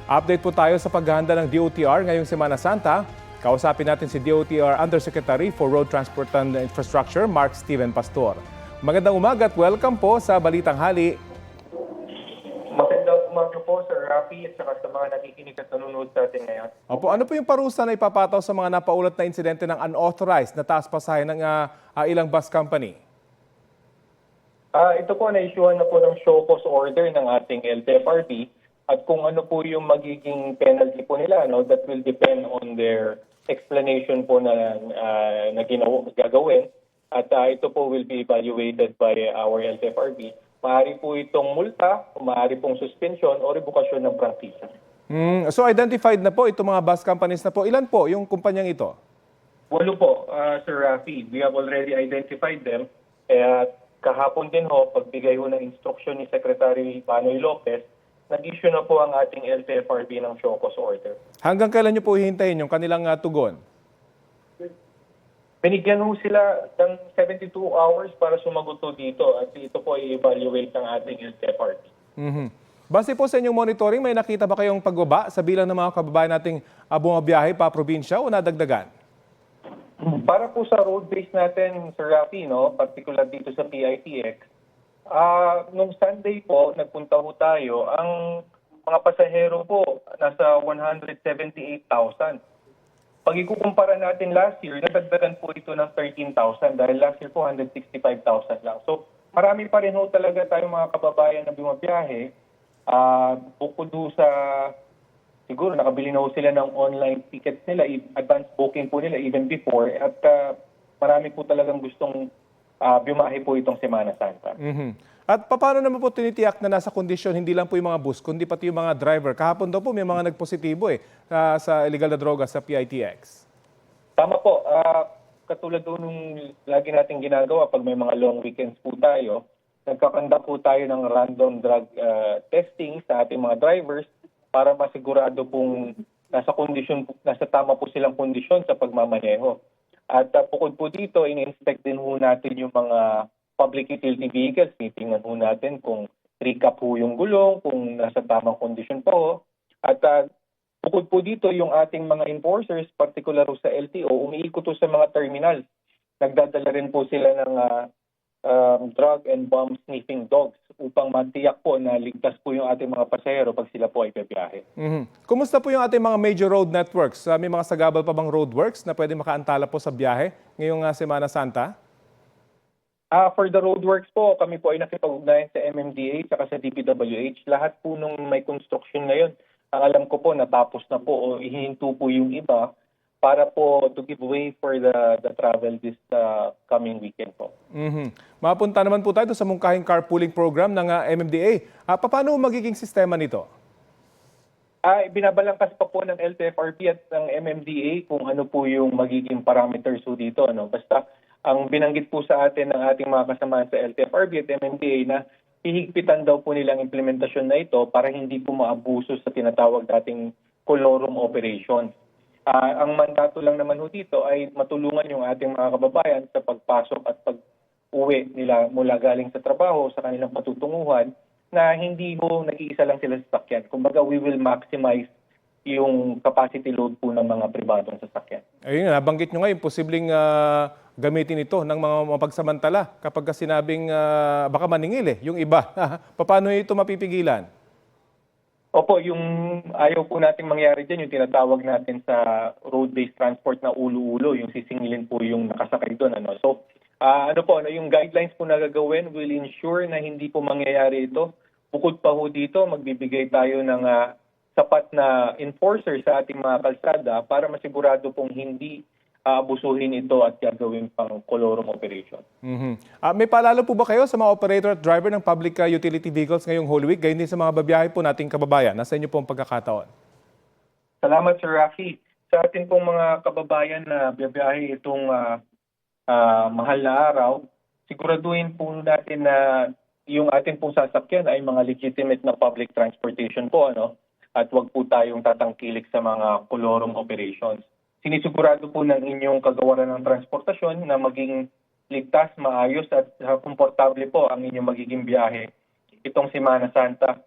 Update po tayo sa paghahanda ng DOTR ngayong Semana Santa. Kausapin natin si DOTR Undersecretary for Road Transport and Infrastructure, Mark Steven Pastor. Magandang umaga at welcome po sa Balitang Hali. Magandang umaga po, Sir Rafi, at saka sa mga nakikinig at nanonood sa atin ngayon. Opo, ano po yung parusa na ipapataw sa mga napaulat na insidente ng unauthorized na taas pasahe ng ilang bus company? Ito po, na-issuehan na po ng show cause order ng ating LTFRB at kung ano po yung magiging penalty po nila, that will depend on their explanation po na gagawin. At ito po will be evaluated by our LTFRB. Maaari po itong multa, maaari pong suspension o rebukasyon ng prangkisa. So identified na po itong mga bus companies na po. Ilan po yung kumpanyang ito? 8 po, Sir Rafi. We have already identified them. At kahapon din ho, pagbigay ho ng instruction ni Secretary Panoy Lopez, nag-issue na po ang ating LTFRB ng show cause order. Hanggang kailan niyo po hihintayin yung kanilang tugon? Binigyan ho sila ng 72 hours para sumagot ho dito at ito po i-evaluate ng ating LTFRB. Base po sa inyong monitoring, may nakita ba kayong pagbaba sa bilang ng mga kababayan nating bumabiyahe pa probinsya o nadagdagan? Para po sa road base natin, Sir Rafi, particular dito sa PITX, nung Sunday po, nagpunta ho tayo, ang mga pasahero po, nasa 178,000. Pag ikukumpara natin last year, nadagdagan po ito ng 13,000 dahil last year po 165,000 lang. So marami pa rin ho talaga tayong mga kababayan na bumabiyahe. Bukod ho sa, siguro nakabili na ho sila ng online tickets nila, advance booking po nila even before. At marami po talagang gustong bumahe po itong Semana Santa. At paano naman po tinitiyak na nasa kondisyon hindi lang po yung mga bus, kundi pati yung mga driver? Kahapon daw po may mga nagpositibo sa illegal na droga sa PITX. Tama po. Katulad doon nung lagi natin ginagawa pag may mga long weekends po tayo, nagkakanda po tayo ng random drug testing sa ating mga drivers para masigurado pong nasa tama po silang kondisyon sa pagmamaneho. At bukod po dito, in-inspect din ho natin yung mga public utility vehicles. Titingnan ho natin kung recap ho yung gulong, kung nasa tamang kondisyon po. At bukod po dito, yung ating mga enforcers, particular ho sa LTO, umiikot ho sa mga terminals. Nagdadala rin po sila ng drug and bomb sniffing dogs upang matiyak po na ligtas po yung ating mga pasahero pag sila po ay bibiyahe. Kumusta po yung ating mga major road networks? May mga sagabal pa bang roadworks na pwede makaantala po sa biyahe ngayong Semana Santa? For the roadworks po, kami po ay nakipag-ugnayan sa MMDA at sa DPWH. Lahat po nung may construction ngayon, ang alam ko po natapos na po o ihihinto po yung iba para po to give way for the travel this coming weekend po. Mapunta naman po tayo sa mungkahing carpooling program ng MMDA. Paano magiging sistema nito? Binabalangkas pa po ng LTFRB at ng MMDA kung ano po yung magiging parameters po dito. Basta ang binanggit po sa atin ng ating mga kasamahan sa LTFRB at MMDA na hihigpitan daw po nilang implementasyon na ito para hindi po maabuso sa tinatawag dating colorum operations. Ang mandato lang naman ho dito ay matulungan yung ating mga kababayan sa pagpasok at pag-uwi nila mula galing sa trabaho sa kanilang patutunguhan na hindi ho nag-iisa lang sila sa sasakyan. Kumbaga, we will maximize yung capacity load po ng mga pribadong sasakyan. Ayun, nabanggit nyo ngayon, posibleng gamitin ito ng mga mapagsamantala kapag sinabing baka maningil yung iba. Paano ito mapipigilan? Opo, yung ayaw po nating mangyari dyan, yung tinatawag natin sa road-based transport na ulo-ulo, yung sisingilin po yung nakasakay doon. So, yung guidelines po na gagawin will ensure na hindi po mangyayari ito. Bukod pa ho dito, magbibigay tayo ng sapat na enforcer sa ating mga kalsada para masigurado pong hindi abusuhin ito at gagawin pang colorum operation. May paalala po ba kayo sa mga operator at driver ng public utility vehicles ngayong Holy Week, gayon din sa mga babiyahe po nating kababayan? Nasa inyo po ang pagkakataon. Salamat, Sir Rafi. Sa ating pong mga kababayan na biyahe itong mahal na araw, siguraduhin po natin na yung ating pong sasakyan ay mga legitimate na public transportation po, at wag po tayong tatangkilik sa mga colorum operations. Sinisigurado po ng inyong kagawaran ng transportasyon na maging ligtas, maayos at komportable po ang inyong magiging biyahe itong Semana Santa.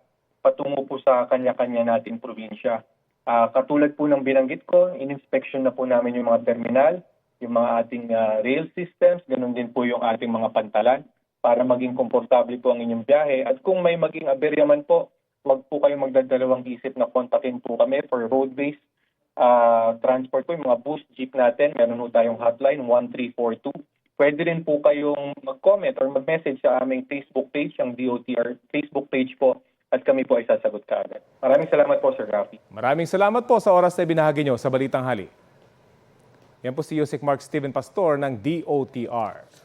patungo po sa kanya-kanya nating probinsya. Katulad po ng binanggit ko, in-inspection na po namin yung mga terminal, yung mga ating rail systems, ganun din po yung ating mga pantalan para maging komportable po ang inyong biyahe. At kung may maging aberya man po, huwag po kayong magdadalawang isip na kontakin po kami for road-based transport po, yung mga bus, jeep natin. Meron po tayong hotline 1342. Pwede rin po kayong mag-comment or mag-message sa aming Facebook page, ang DOTR Facebook page po, at kami po ay sasagot kaagad. Maraming salamat po, Sir Rafi. Maraming salamat po sa oras na binahagi nyo sa Balitang Hali. Yan po si Yusek Mark Steven Pastor ng DOTR.